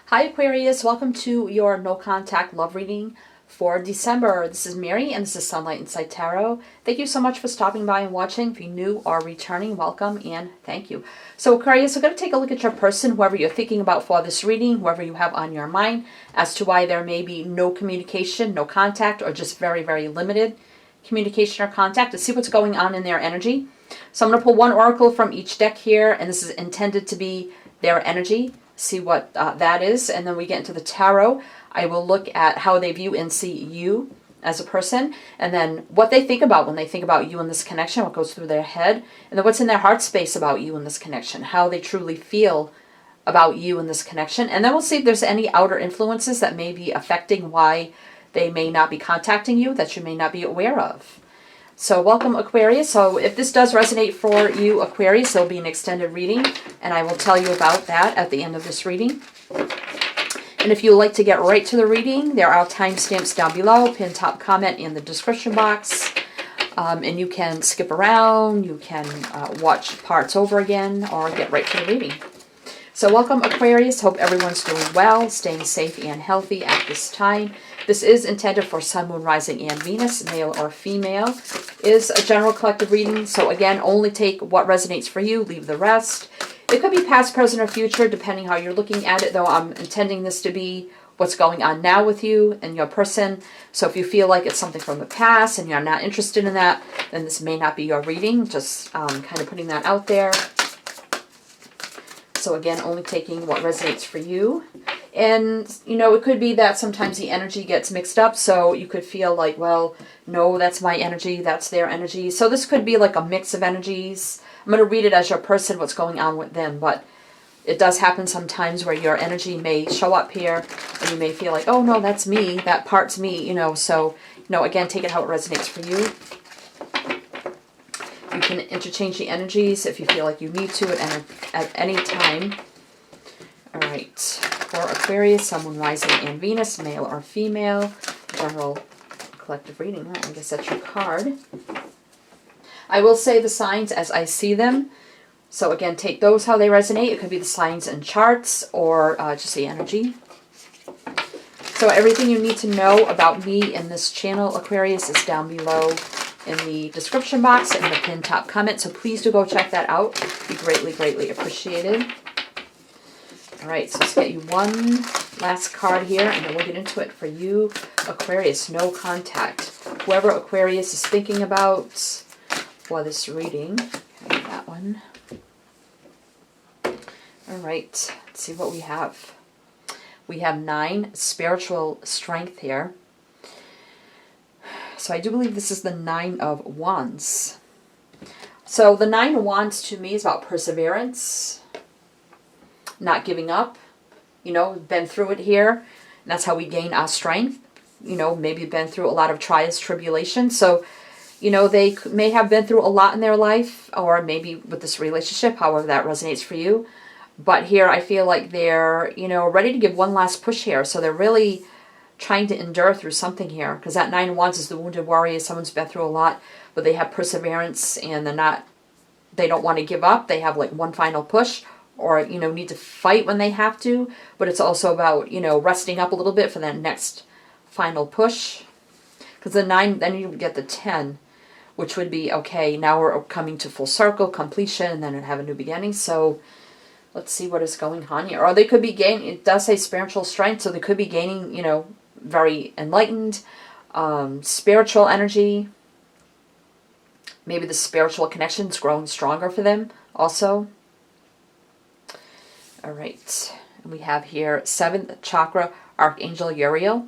Hi Aquarius, welcome to your no contact love reading for December. This is Mary and this is Sunlight Insight Tarot. Thank you so much for stopping by and watching. If you're new or returning, welcome and thank you. So Aquarius, we're going to take a look at your person, whoever you're thinking about for this reading, whoever you have on your mind, as to why there may be no communication, no contact, or just very, very limited communication or contact, to see what's going on in their energy. So I'm going to pull one oracle from each deck here, and this is intended to be their energy. See what that is, and then we get into the tarot. I will look at how they view and see you as a person, and then what they think about when they think about you in this connection, what goes through their head, and then what's in their heart space about you in this connection, how they truly feel about you in this connection. And then we'll see if there's any outer influences that may be affecting why they may not be contacting you, that you may not be aware of. So welcome Aquarius. So if this does resonate for you Aquarius, there'll be an extended reading, and I will tell you about that at the end of this reading. And if you'd like to get right to the reading, there are timestamps down below, pinned top comment in the description box. And you can skip around, you can watch parts over again, or get right to the reading. So welcome Aquarius. Hope everyone's doing well, staying safe and healthy at this time. This is intended for Sun, Moon, Rising, and Venus, male or female. Is a general collective reading, so again, only take what resonates for you, leave the rest. It could be past, present, or future, depending how you're looking at it, though I'm intending this to be what's going on now with you and your person. So if you feel like it's something from the past and you're not interested in that, then this may not be your reading. Just kind of putting that out there. So again, only taking what resonates for you. And, you know, it could be that sometimes the energy gets mixed up. So you could feel like, well, no, that's my energy, that's their energy. So this could be like a mix of energies. I'm going to read it as your person, what's going on with them. But it does happen sometimes where your energy may show up here. And you may feel like, oh, no, that's me. That part's me, you know. So, you know, again, take it how it resonates for you. You can interchange the energies if you feel like you need to at any time. All right. For Aquarius, Sun, Moon, Rising, and Venus, male or female, general collective reading. Right, I guess that's your card. I will say the signs as I see them. So again, take those how they resonate. It could be the signs and charts or just the energy. So everything you need to know about me in this channel, Aquarius, is down below in the description box and the pinned top comment. So please do go check that out. It'd be greatly, greatly appreciated. All right, so let's get you one last card here, and then we'll get into it for you, Aquarius. No contact. Whoever Aquarius is thinking about for this reading. Okay, that one. All right, let's see what we have. We have 9, spiritual strength here. So I do believe this is the 9 of Wands. So the 9 of Wands to me is about perseverance, not giving up. You know, been through it here. And that's how we gain our strength. You know, maybe been through a lot of trials, tribulations. So, you know, they may have been through a lot in their life, or maybe with this relationship, however that resonates for you. But here I feel like they're, you know, ready to give one last push here. So they're really trying to endure through something here, because that 9 of Wands is the wounded warrior. Someone's been through a lot, but they have perseverance, and they don't want to give up. They have like one final push, or, you know, need to fight when they have to. But it's also about, you know, resting up a little bit for that next final push. Because the 9, then you get the 10, which would be, okay, now we're coming to full circle, completion, and then it'd have a new beginning. So let's see what is going on here. Or they could be gaining, it does say spiritual strength, so they could be gaining, you know, very enlightened, spiritual energy. Maybe the spiritual connection's growing stronger for them also. All right, and we have here 7th chakra, Archangel Uriel,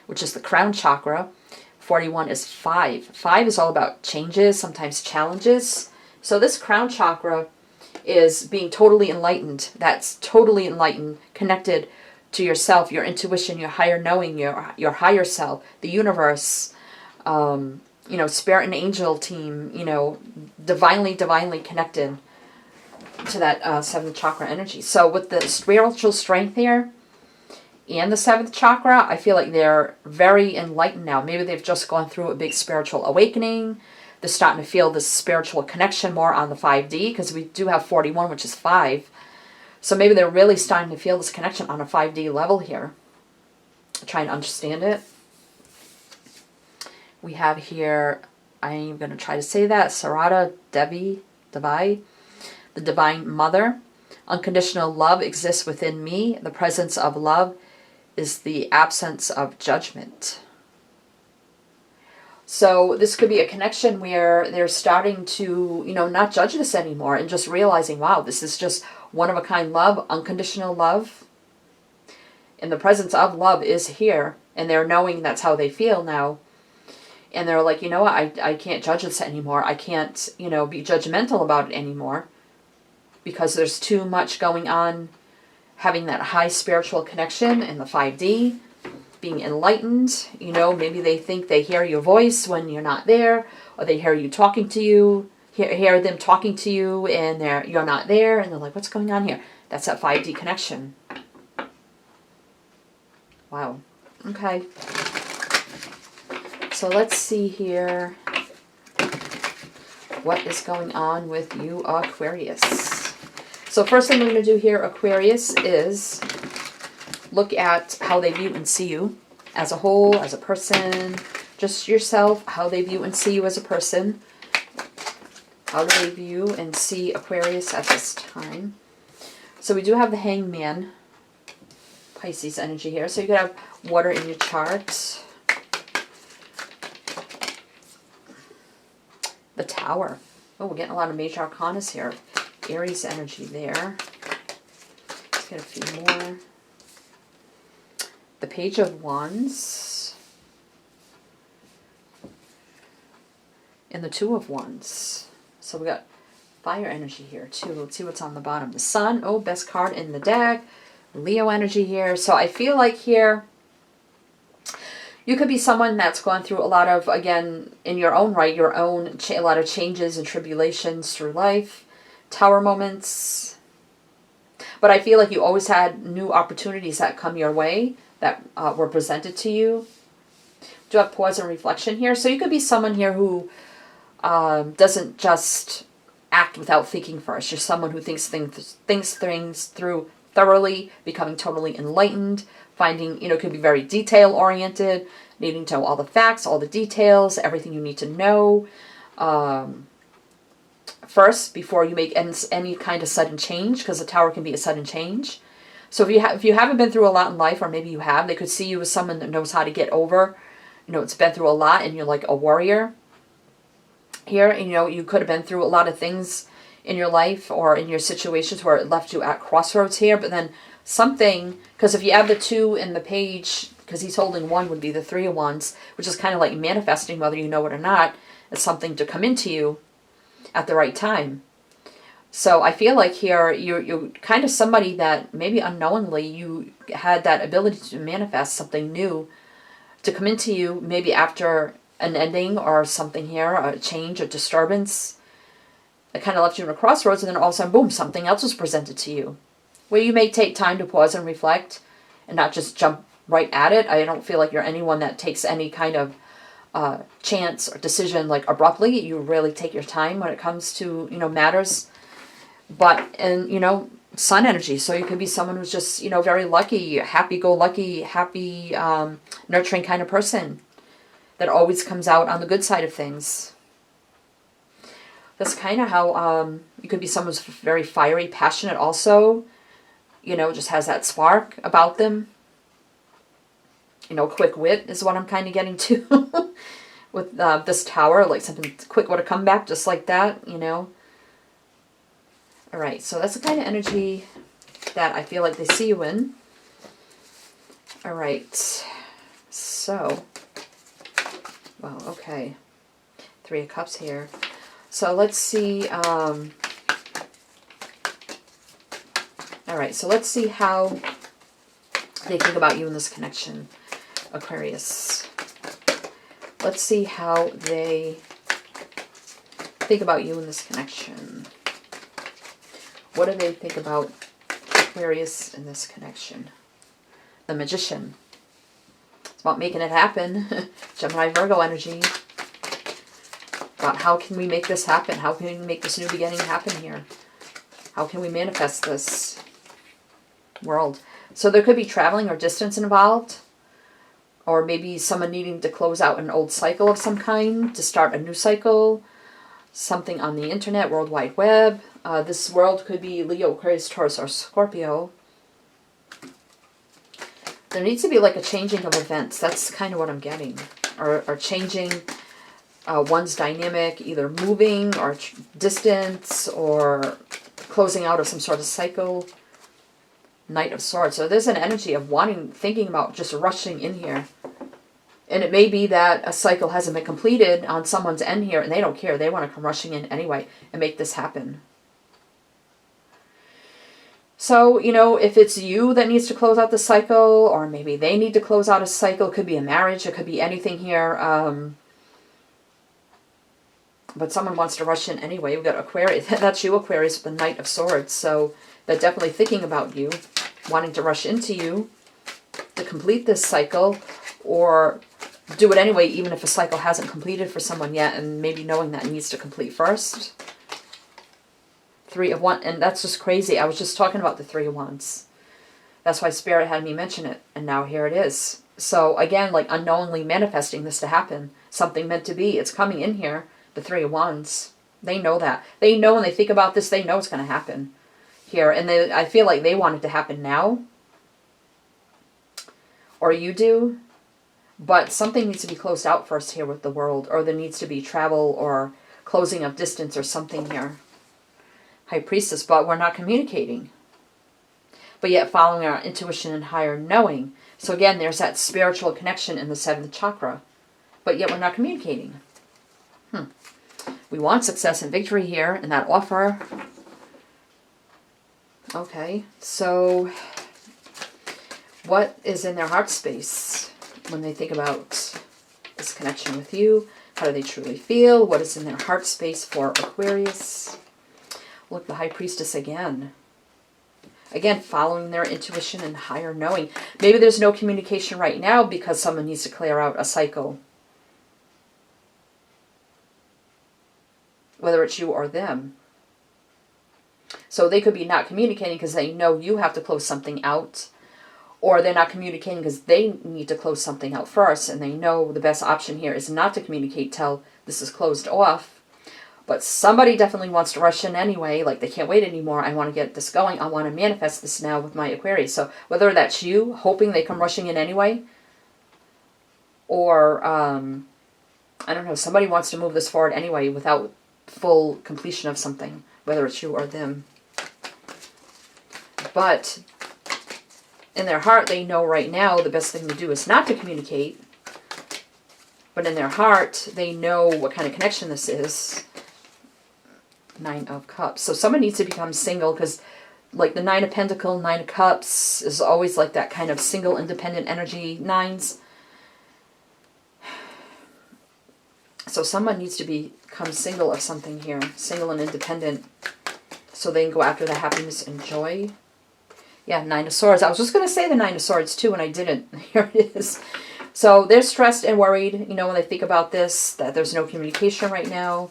which is the crown chakra. 41 is 5. 5 is all about changes, sometimes challenges. So this crown chakra is being totally enlightened. That's totally enlightened, connected to yourself, your intuition, your higher knowing, your higher self, the universe, you know, spirit and angel team, you know, divinely connected to that 7th chakra energy. So with the spiritual strength here and the 7th chakra, I feel like they're very enlightened now. Maybe they've just gone through a big spiritual awakening. They're starting to feel this spiritual connection more on the 5D, because we do have 41, which is 5. So maybe they're really starting to feel this connection on a 5D level here. Trying to understand it. We have here, I'm going to try to say that, Sarada Devi, the Divine Mother. Unconditional love exists within me. The presence of love is the absence of judgment. So this could be a connection where they're starting to, not judge this anymore and just realizing, wow, this is just one-of-a-kind love, unconditional love. And the presence of love is here. And they're knowing that's how they feel now. And they're like, you know what, I can't judge this anymore. I can't, be judgmental about it anymore. Because there's too much going on, having that high spiritual connection in the 5D, being enlightened. Maybe they think they hear your voice when you're not there, or they hear you talking to you, hear them talking to you, and you're not there, and they're like, what's going on here? That's that 5D connection. Wow. Okay. So let's see here what is going on with you, Aquarius. So first thing we're going to do here, Aquarius, is look at how they view and see you as a whole, as a person, just yourself, how they view and see you as a person. How do they view and see Aquarius at this time? So we do have the Hangman, Pisces energy here. So you could have water in your chart. The Tower. Oh, we're getting a lot of major arcanas here. Aries energy there. Let's get a few more. The Page of Wands. And the Two of Wands. So we got fire energy here too. Let's see what's on the bottom. The Sun. Oh, best card in the deck. Leo energy here. So I feel like here you could be someone that's gone through a lot of, again, in your own right, a lot of changes and tribulations through life. Tower moments. But I feel like you always had new opportunities that come your way that were presented to you. Do have pause and reflection here. So you could be someone here who doesn't just act without thinking first. You're someone who thinks things through thoroughly, becoming totally enlightened, finding, could be very detail oriented, needing to know all the facts, all the details, everything you need to know. First, before you make any kind of sudden change, because the Tower can be a sudden change. So if you haven't been through a lot in life, or maybe you have, they could see you as someone that knows how to get over. It's been through a lot, and you're like a warrior here. You could have been through a lot of things in your life or in your situations where it left you at crossroads here. But then something, because if you add the two in the page, because he's holding one, would be the Three of Wands, which is kind of like manifesting, whether you know it or not. It's something to come into you at the right time. So I feel like here you're kind of somebody that maybe unknowingly you had that ability to manifest something new to come into you, maybe after an ending or something here, a change, a disturbance that kind of left you in a crossroads, and then all of a sudden, boom, something else was presented to you, where you may take time to pause and reflect and not just jump right at it. I don't feel like you're anyone that takes any kind of chance or decision like abruptly. You really take your time when it comes to, matters. But, and, Sun energy. So you could be someone who's just, very lucky, happy-go-lucky, happy, nurturing kind of person that always comes out on the good side of things. That's kind of how you could be someone who's very fiery, passionate also, just has that spark about them. Quick wit is what I'm kind of getting to with this Tower, like something quick with a comeback, just like that, All right, so that's the kind of energy that I feel like they see you in. All right, so, well, okay, Three of Cups here. So let's see, all right, so let's see how they think about you in this connection, Aquarius. Let's see how they think about you in this connection. What do they think about Aquarius in this connection? The Magician. It's about making it happen. Gemini, Virgo energy. About how can we make this happen? How can we make this new beginning happen here? How can we manifest this? World. So there could be traveling or distance involved. Or maybe someone needing to close out an old cycle of some kind to start a new cycle. Something on the internet, World Wide Web. This world could be Leo, Aquarius, Taurus, or Scorpio. There needs to be like a changing of events. That's kind of what I'm getting. Or changing one's dynamic, either moving or distance or closing out of some sort of cycle. Knight of Swords. So there's an energy of thinking about just rushing in here. And it may be that a cycle hasn't been completed on someone's end here and they don't care. They want to come rushing in anyway and make this happen. So, you know, if it's you that needs to close out the cycle, or maybe they need to close out a cycle, it could be a marriage, it could be anything here. But someone wants to rush in anyway. We've got Aquarius. That's you, Aquarius, with the Knight of Swords. So they're definitely thinking about you, wanting to rush into you to complete this cycle, or do it anyway, even if a cycle hasn't completed for someone yet, and maybe knowing that it needs to complete first. Three of Wands, and that's just crazy. I was just talking about the Three of Wands. That's why Spirit had me mention it, and now here it is. So again, like unknowingly manifesting this to happen. Something meant to be. It's coming in here, the Three of Wands. They know that. They know when they think about this, they know it's going to happen here. And I feel like they want it to happen now. Or you do. But something needs to be closed out first here with the World. Or there needs to be travel or closing of distance or something here. High Priestess, but we're not communicating. But yet following our intuition and higher knowing. So again, there's that spiritual connection in the 7th chakra. But yet we're not communicating. We want success and victory here in that offer. Okay, so what is in their heart space when they think about this connection with you? How do they truly feel? What is in their heart space for Aquarius? Look, the High Priestess again. Again, following their intuition and higher knowing. Maybe there's no communication right now because someone needs to clear out a cycle. Whether it's you or them. So they could be not communicating because they know you have to close something out. Or they're not communicating because they need to close something out first. And they know the best option here is not to communicate till this is closed off. But somebody definitely wants to rush in anyway. Like they can't wait anymore. I want to get this going. I want to manifest this now with my Aquarius. So whether that's you hoping they come rushing in anyway. Or, I don't know, somebody wants to move this forward anyway without full completion of something, whether it's you or them. But in their heart, they know right now the best thing to do is not to communicate. But in their heart, they know what kind of connection this is. 9 of Cups. So someone needs to become single because like the 9 of Pentacles, 9 of Cups is always like that kind of single, independent energy. 9s. So someone needs to become single of something here. Single and independent. So they can go after the happiness and joy. Yeah, 9 of Swords. I was just going to say the 9 of Swords too, and I didn't. Here it is. So they're stressed and worried, you know, when they think about this, that there's no communication right now.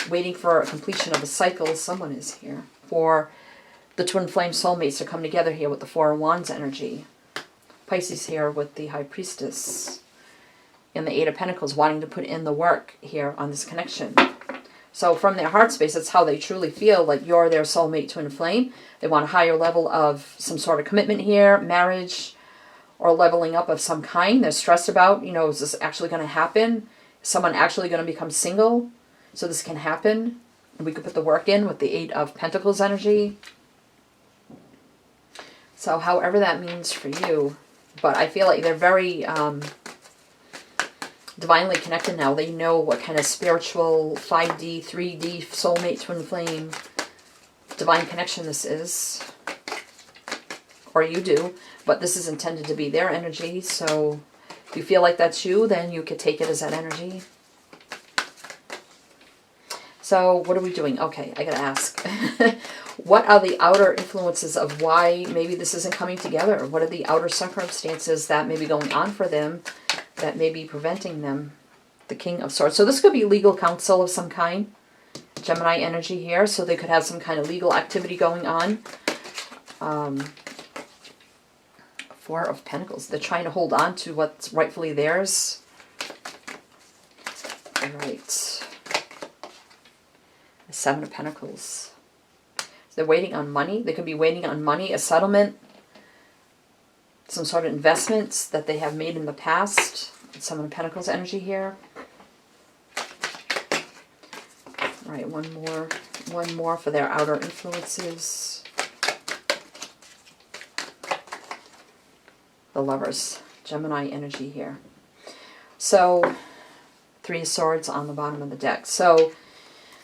Waiting for a completion of a cycle. Someone is here. For the twin flame soulmates to come together here with the 4 of Wands energy. Pisces here with the High Priestess. And the 8 of Pentacles wanting to put in the work here on this connection. So from their heart space, that's how they truly feel like you're their soulmate twin flame. They want a higher level of some sort of commitment here, marriage, or leveling up of some kind. They're stressed about, you know, is this actually going to happen? Is someone actually going to become single? So this can happen. And we could put the work in with the 8 of Pentacles energy. So however that means for you. But I feel like they're very divinely connected now. They know what kind of spiritual 5D, 3D, soulmate, twin flame, divine connection this is. Or you do. But this is intended to be their energy. So if you feel like that's you, then you could take it as that energy. So what are we doing? Okay, I gotta ask. What are the outer influences of why maybe this isn't coming together? What are the outer circumstances that may be going on for them that may be preventing them? The King of Swords. So this could be legal counsel of some kind. Gemini energy here. So they could have some kind of legal activity going on. Four of Pentacles. They're trying to hold on to what's rightfully theirs. All right. The Seven of Pentacles. They're waiting on money. They could be waiting on money, a settlement, some sort of investments that they have made in the past. Seven of Pentacles energy here. All right, one more for their outer influences. The Lovers, Gemini energy here. So, Three of Swords on the bottom of the deck. So,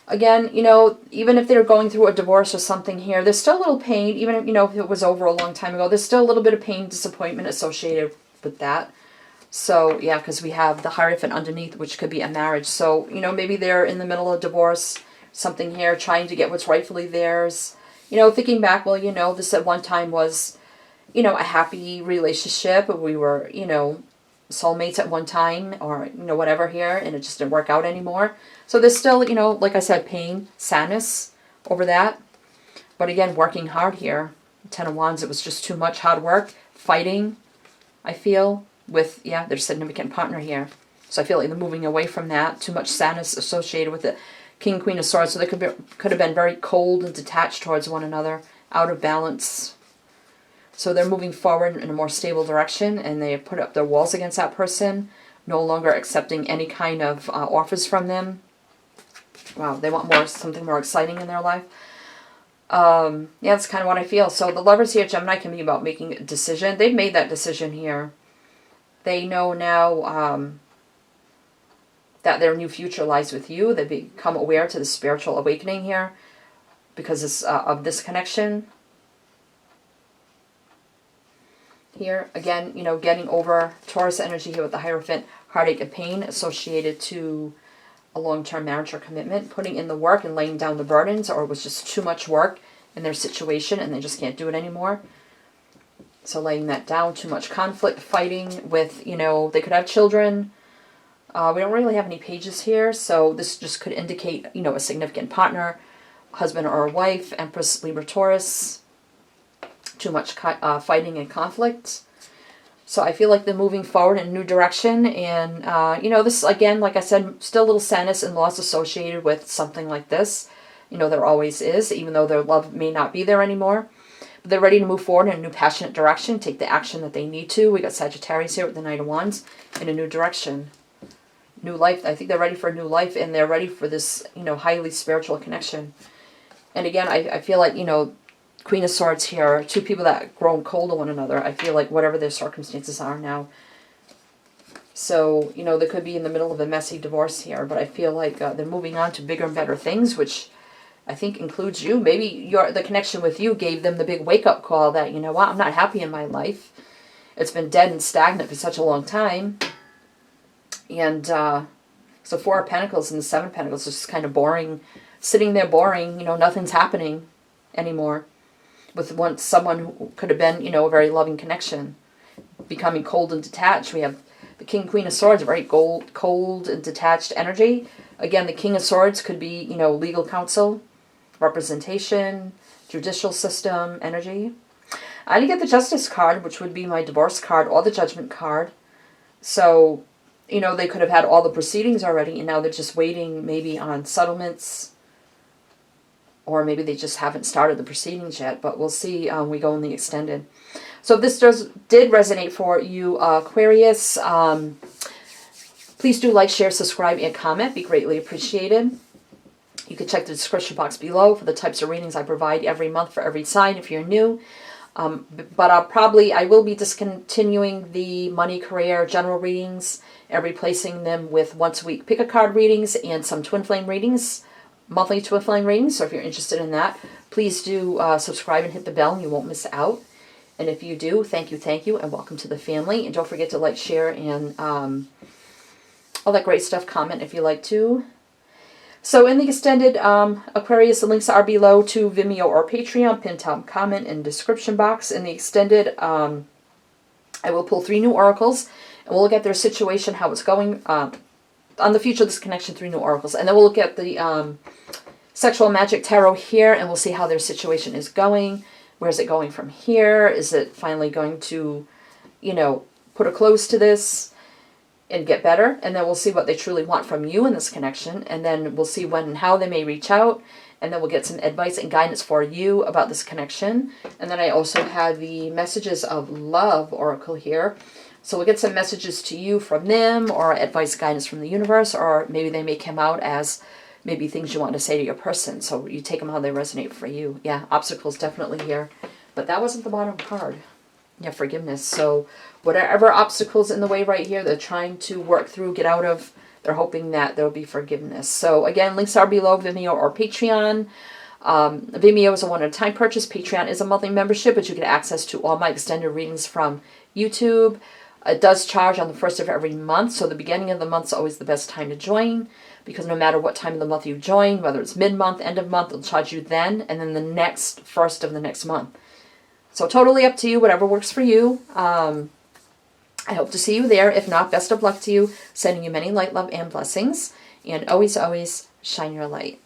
again, you know, even if they're going through a divorce or something here, there's still a little pain. Even if, you know, if it was over a long time ago, there's still a little bit of pain, disappointment associated with that. So, yeah, because we have the Hierophant underneath, which could be a marriage. So, you know, maybe they're in the middle of divorce, something here, trying to get what's rightfully theirs. You know, thinking back, well, you know, this at one time was, you know, a happy relationship. We were, you know, soulmates at one time, or, you know, whatever here, and it just didn't work out anymore. So there's still, you know, like I said, pain, sadness over that. But again, working hard here. Ten of Wands, it was just too much hard work, fighting, I feel, with, yeah, their significant partner here. So I feel like they're moving away from that. Too much sadness associated with it. King, Queen of Swords, so they could have been very cold and detached towards one another, out of balance. So they're moving forward in a more stable direction, and they put up their walls against that person, no longer accepting any kind of offers from them. Wow, they want more, something more exciting in their life. Yeah, that's kind of what I feel. So the Lovers here, Gemini, can be about making a decision. They've made that decision here. They know now that their new future lies with you. They become aware to the spiritual awakening here because of this connection. Here, again, you know, getting over Taurus energy here with the Hierophant, heartache and pain associated to a long-term marriage or commitment, putting in the work and laying down the burdens, or it was just too much work in their situation and they just can't do it anymore. So laying that down, too much conflict, fighting with, you know, they could have children. We don't really have any pages here, so this just could indicate, you know, a significant partner, husband or a wife, Empress, Libra, Taurus. Too much fighting and conflict. So I feel like they're moving forward in a new direction. And, you know, this, again, like I said, still a little sadness and loss associated with something like this. You know, there always is, even though their love may not be there anymore. But they're ready to move forward in a new passionate direction, take the action that they need to. We got Sagittarius here with the Knight of Wands in a new direction. New life. I think they're ready for a new life, and they're ready for this, you know, highly spiritual connection. And again, I feel like, you know, Queen of Swords here, two people that grown cold to one another. I feel like whatever their circumstances are now. So, you know, they could be in the middle of a messy divorce here, but I feel like they're moving on to bigger and better things, which I think includes you. Maybe the connection with you gave them the big wake-up call that, you know what, I'm not happy in my life. It's been dead and stagnant for such a long time. And so Four of Pentacles and the Seven of Pentacles is just kind of boring, sitting there boring, you know, nothing's happening anymore. With someone who could have been, you know, a very loving connection, becoming cold and detached. We have the King, Queen of Swords, very cold and detached energy. Again, the King of Swords could be, you know, legal counsel, representation, judicial system energy. I didn't get the Justice card, which would be my divorce card, or the Judgment card. So, you know, they could have had all the proceedings already, and now they're just waiting maybe on settlements. Or maybe they just haven't started the proceedings yet, but we'll see. We go in the extended. So if this did resonate for you, Aquarius, please do like, share, subscribe, and comment. Be greatly appreciated. You can check the description box below for the types of readings I provide every month for every sign if you're new. But I will be discontinuing the money, career, general readings and replacing them with once a week pick-a-card readings and some twin flame readings. Monthly twin flame readings, so if you're interested in that, please do subscribe and hit the bell and you won't miss out. And if you do, thank you, and welcome to the family. And don't forget to like, share, and all that great stuff. Comment if you like to. So in the extended Aquarius, the links are below to Vimeo or Patreon, pinned top comment in description box. In the extended, I will pull 3 new oracles, and we'll look at their situation, how it's going, on the future of this connection, 3 new oracles. And then we'll look at the Sexual Magic Tarot here, and we'll see how their situation is going. Where's it going from here? Is it finally going to put a close to this and get better, and then we'll see what they truly want from you in this connection, and then we'll see when and how they may reach out, and then we'll get some advice and guidance for you about this connection. And then I also have the Messages of Love Oracle here. So we'll get some messages to you from them, or advice, guidance from the universe, or maybe they may come out as maybe things you want to say to your person. So you take them how they resonate for you. Yeah, obstacles definitely here. But that wasn't the bottom card. Yeah, forgiveness. So whatever obstacles in the way right here, they're trying to work through, get out of, they're hoping that there'll be forgiveness. So again, links are below, Vimeo or Patreon. Vimeo is a one-at-a-time purchase. Patreon is a monthly membership, but you get access to all my extended readings from YouTube. It does charge on the 1st of every month, so the beginning of the month is always the best time to join, because no matter what time of the month you join, whether it's mid-month, end of month, it'll charge you then, and then the next 1st of the next month. So totally up to you, whatever works for you. I hope to see you there. If not, best of luck to you. Sending you many light, love, and blessings. And always, always shine your light.